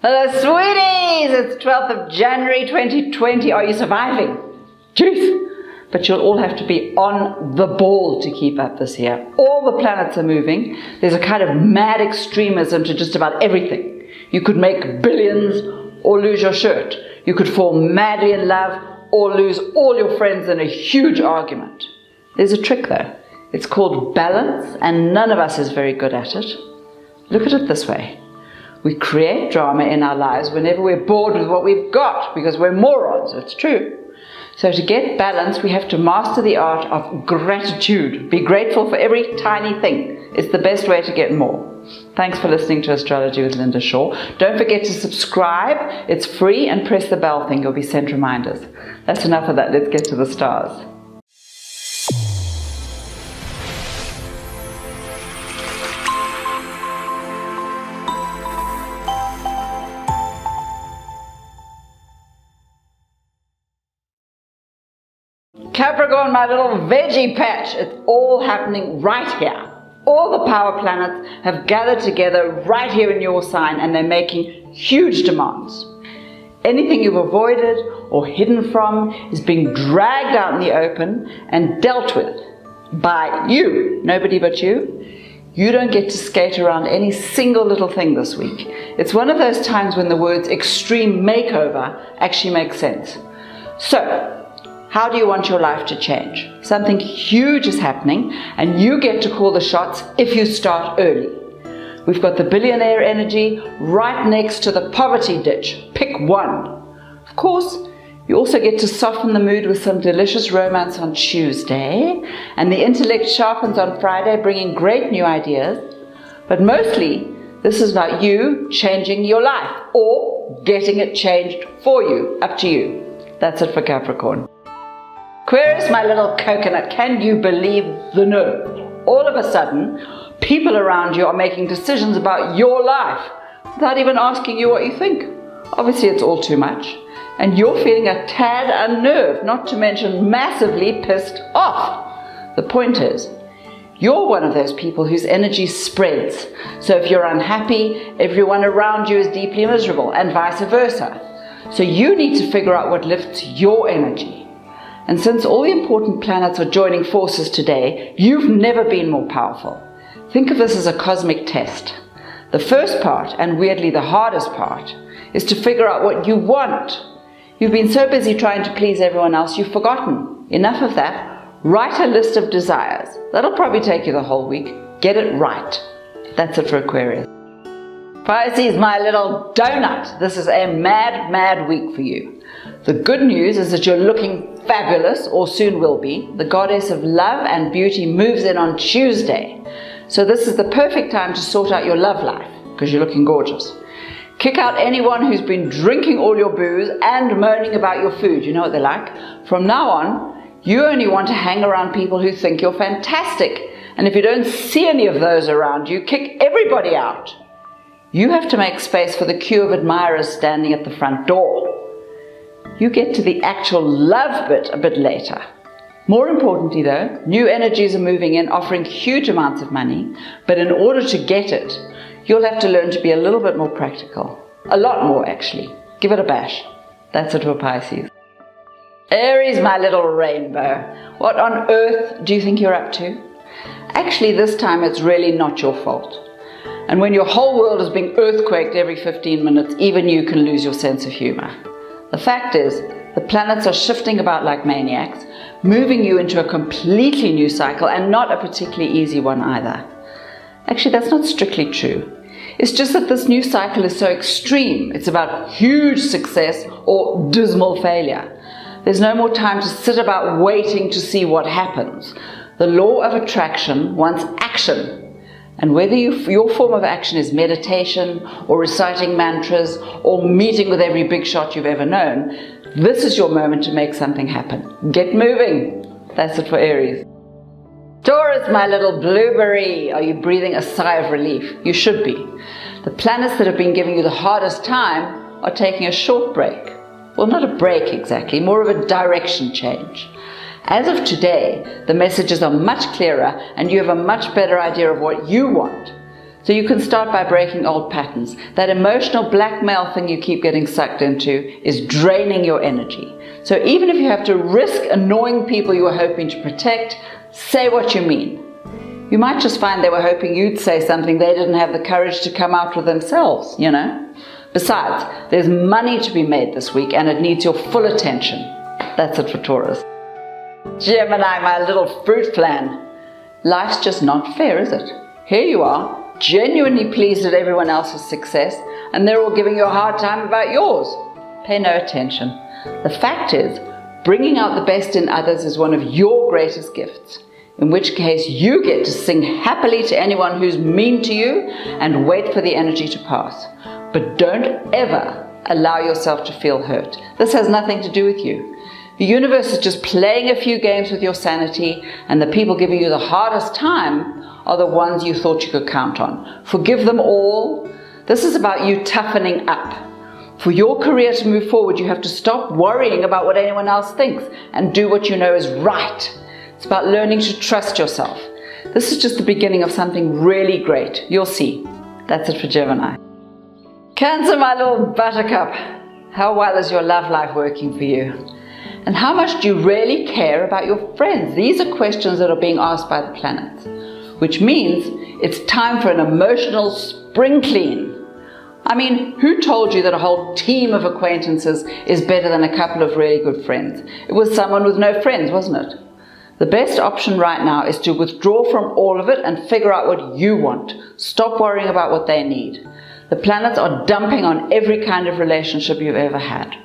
Hello, sweeties! It's 12th of January 2020. Are you surviving? Jeez! But you'll all have to be on the ball to keep up this year. All the planets are moving. There's a kind of mad extremism to just about everything. You could make billions or lose your shirt. You could fall madly in love or lose all your friends in a huge argument. There's a trick though. It's called balance, and none of us is very good at it. Look at it this way. We create drama in our lives whenever we're bored with what we've got, because we're morons. It's true. So to get balance, we have to master the art of gratitude. Be grateful for every tiny thing. It's the best way to get more. Thanks for listening to Astrology with Linda Shaw. Don't forget to subscribe. It's free, and press the bell thing. You'll be sent reminders. That's enough of that. Let's get to the stars. Capricorn, my little veggie patch, it's all happening right here. All the power planets have gathered together right here in your sign, and they're making huge demands. Anything you've avoided or hidden from is being dragged out in the open and dealt with by you, nobody but you. You don't get to skate around any single little thing this week. It's one of those times when the words extreme makeover actually make sense. So, how do you want your life to change? Something huge is happening, and you get to call the shots if you start early. We've got the billionaire energy right next to the poverty ditch. Pick one. Of course, you also get to soften the mood with some delicious romance on Tuesday, and the intellect sharpens on Friday, bringing great new ideas. But mostly, this is about you changing your life, or getting it changed for you. Up to you. That's it for Capricorn. Aquarius, my little coconut, can you believe the nerve? All of a sudden, people around you are making decisions about your life without even asking you what you think. Obviously, it's all too much. And you're feeling a tad unnerved, not to mention massively pissed off. The point is, you're one of those people whose energy spreads. So if you're unhappy, everyone around you is deeply miserable, and vice versa. So you need to figure out what lifts your energy. And since all the important planets are joining forces today, you've never been more powerful. Think of this as a cosmic test. The first part, and weirdly the hardest part, is to figure out what you want. You've been so busy trying to please everyone else, you've forgotten. Enough of that. Write a list of desires. That'll probably take you the whole week. Get it right. That's it for Aquarius. Pisces, my little donut. This is a mad, mad week for you. The good news is that you're looking fabulous, or soon will be. The goddess of love and beauty moves in on Tuesday. So this is the perfect time to sort out your love life, because you're looking gorgeous. Kick out anyone who's been drinking all your booze and moaning about your food. You know what they're like. From now on, you only want to hang around people who think you're fantastic. And if you don't see any of those around you, kick everybody out. You have to make space for the queue of admirers standing at the front door. You get to the actual love bit a bit later. More importantly though, new energies are moving in, offering huge amounts of money, but in order to get it, you'll have to learn to be a little bit more practical. A lot more actually. Give it a bash. That's it for Pisces. Aries, my little rainbow. What on earth do you think you're up to? Actually, this time it's really not your fault. And when your whole world is being earthquaked every 15 minutes, even you can lose your sense of humor. The fact is, the planets are shifting about like maniacs, moving you into a completely new cycle, and not a particularly easy one either. Actually, that's not strictly true. It's just that this new cycle is so extreme. It's about huge success or dismal failure. There's no more time to sit about waiting to see what happens. The law of attraction wants action. And whether your form of action is meditation, or reciting mantras, or meeting with every big shot you've ever known, this is your moment to make something happen. Get moving. That's it for Aries. Taurus, my little blueberry. Are you breathing a sigh of relief? You should be. The planets that have been giving you the hardest time are taking a short break. Well, not a break exactly, more of a direction change. As of today, the messages are much clearer and you have a much better idea of what you want. So you can start by breaking old patterns. That emotional blackmail thing you keep getting sucked into is draining your energy. So even if you have to risk annoying people you were hoping to protect, say what you mean. You might just find they were hoping you'd say something they didn't have the courage to come out with themselves, you know. Besides, there's money to be made this week and it needs your full attention. That's it for Taurus. Gemini, my little fruit flan. Life's just not fair, is it? Here you are, genuinely pleased at everyone else's success, and they're all giving you a hard time about yours. Pay no attention. The fact is, bringing out the best in others is one of your greatest gifts, in which case you get to sing happily to anyone who's mean to you and wait for the energy to pass. But don't ever allow yourself to feel hurt. This has nothing to do with you. The universe is just playing a few games with your sanity, and the people giving you the hardest time are the ones you thought you could count on. Forgive them all. This is about you toughening up. For your career to move forward, you have to stop worrying about what anyone else thinks and do what you know is right. It's about learning to trust yourself. This is just the beginning of something really great. You'll see. That's it for Gemini. Cancer, my little buttercup. How well is your love life working for you? And how much do you really care about your friends? These are questions that are being asked by the planets, which means it's time for an emotional spring clean. I mean, who told you that a whole team of acquaintances is better than a couple of really good friends? It was someone with no friends, wasn't it? The best option right now is to withdraw from all of it and figure out what you want. Stop worrying about what they need. The planets are dumping on every kind of relationship you've ever had.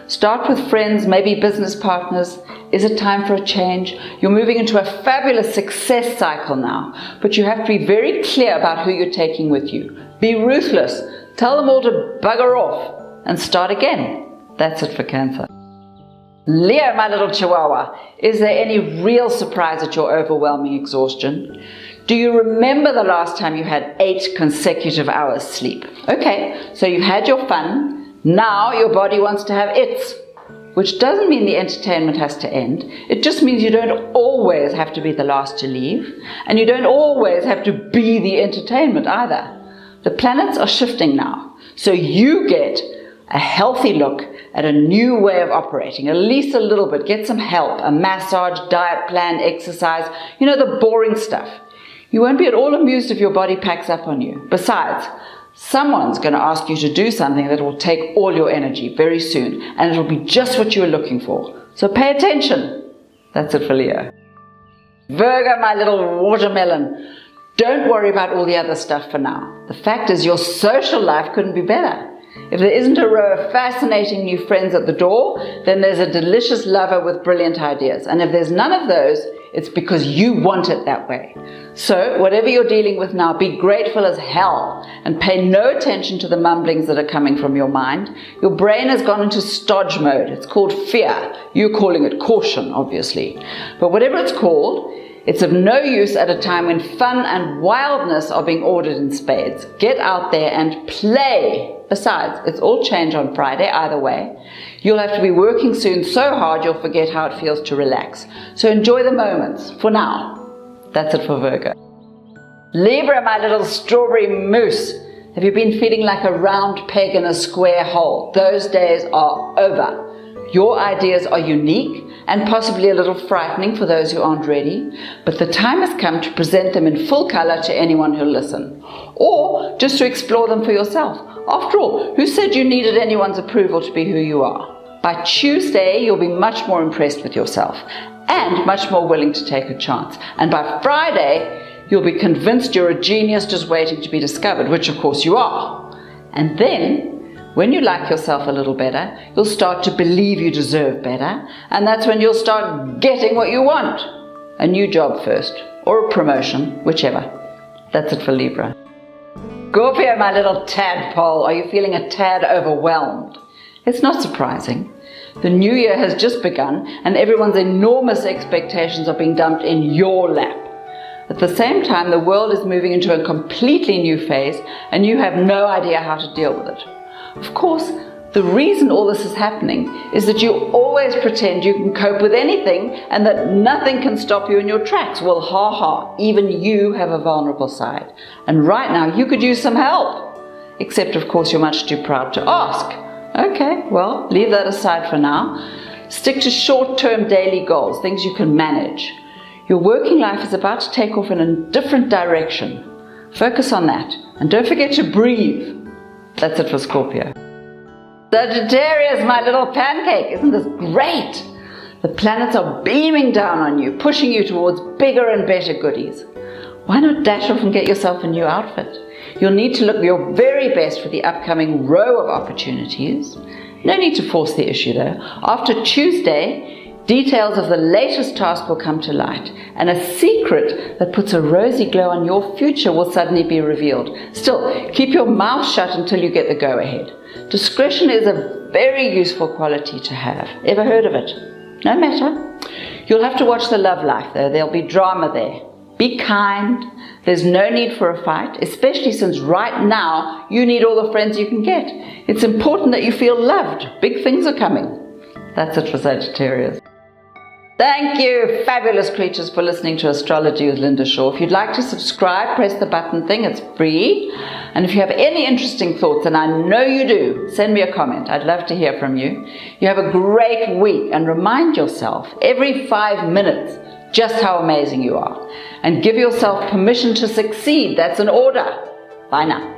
Start with friends, maybe business partners. Is it time for a change? You're moving into a fabulous success cycle now, but you have to be very clear about who you're taking with you. Be ruthless. Tell them all to bugger off and start again. That's it for Cancer. Leo, my little chihuahua, is there any real surprise at your overwhelming exhaustion? Do you remember the last time you had 8 consecutive hours sleep? Okay, so you've had your fun. Now your body wants to have its, which doesn't mean the entertainment has to end. It just means you don't always have to be the last to leave, and you don't always have to be the entertainment either. The planets are shifting now, so you get a healthy look at a new way of operating, at least a little bit. Get some help, a massage, diet plan, exercise, you know, the boring stuff. You won't be at all amused if your body packs up on you. Besides, someone's going to ask you to do something that will take all your energy very soon, and it'll be just what you were looking for. So pay attention. That's it for Leo. Virgo, my little watermelon. Don't worry about all the other stuff for now. The fact is your social life couldn't be better. If there isn't a row of fascinating new friends at the door, then there's a delicious lover with brilliant ideas. And if there's none of those, it's because you want it that way. So whatever you're dealing with now, be grateful as hell and pay no attention to the mumblings that are coming from your mind. Your brain has gone into stodge mode. It's called fear. You're calling it caution, obviously. But whatever it's called, it's of no use at a time when fun and wildness are being ordered in spades. Get out there and play. Besides, it's all change on Friday either way. You'll have to be working soon so hard you'll forget how it feels to relax. So enjoy the moments, for now. That's it for Virgo. Libra, my little strawberry mousse. Have you been feeling like a round peg in a square hole? Those days are over. Your ideas are unique and possibly a little frightening for those who aren't ready, but the time has come to present them in full color to anyone who'll listen, or just to explore them for yourself. After all, who said you needed anyone's approval to be who you are? By Tuesday, you'll be much more impressed with yourself and much more willing to take a chance. And by Friday, you'll be convinced you're a genius just waiting to be discovered, which of course you are. And then, when you like yourself a little better, you'll start to believe you deserve better, and that's when you'll start getting what you want. A new job first, or a promotion, whichever. That's it for Libra. Scorpio, my little tadpole, are you feeling a tad overwhelmed? It's not surprising. The new year has just begun, and everyone's enormous expectations are being dumped in your lap. At the same time, the world is moving into a completely new phase, and you have no idea how to deal with it. Of course, The reason all this is happening is that you always pretend you can cope with anything and that nothing can stop you in your tracks. Well, ha ha, even you have a vulnerable side. And right now you could use some help. Except, of course, you're much too proud to ask. Okay, well, leave that aside for now. Stick to short-term daily goals, things you can manage. Your working life is about to take off in a different direction. Focus on that. And don't forget to breathe. That's it for Scorpio. Sagittarius, my little pancake, isn't this great? The planets are beaming down on you, pushing you towards bigger and better goodies. Why not dash off and get yourself a new outfit? You'll need to look your very best for the upcoming row of opportunities. No need to force the issue though. After Tuesday, details of the latest task will come to light, and a secret that puts a rosy glow on your future will suddenly be revealed. Still, keep your mouth shut until you get the go-ahead. Discretion is a very useful quality to have. Ever heard of it? No matter. You'll have to watch the love life though. There'll be drama there. Be kind. There's no need for a fight, especially since right now you need all the friends you can get. It's important that you feel loved. Big things are coming. That's it for Sagittarius. Thank you, fabulous creatures, for listening to Astrology with Linda Shaw. If you'd like to subscribe, press the button thing. It's free. And if you have any interesting thoughts, and I know you do, send me a comment. I'd love to hear from you. You have a great week, and remind yourself every 5 minutes just how amazing you are. And give yourself permission to succeed. That's an order. Bye now.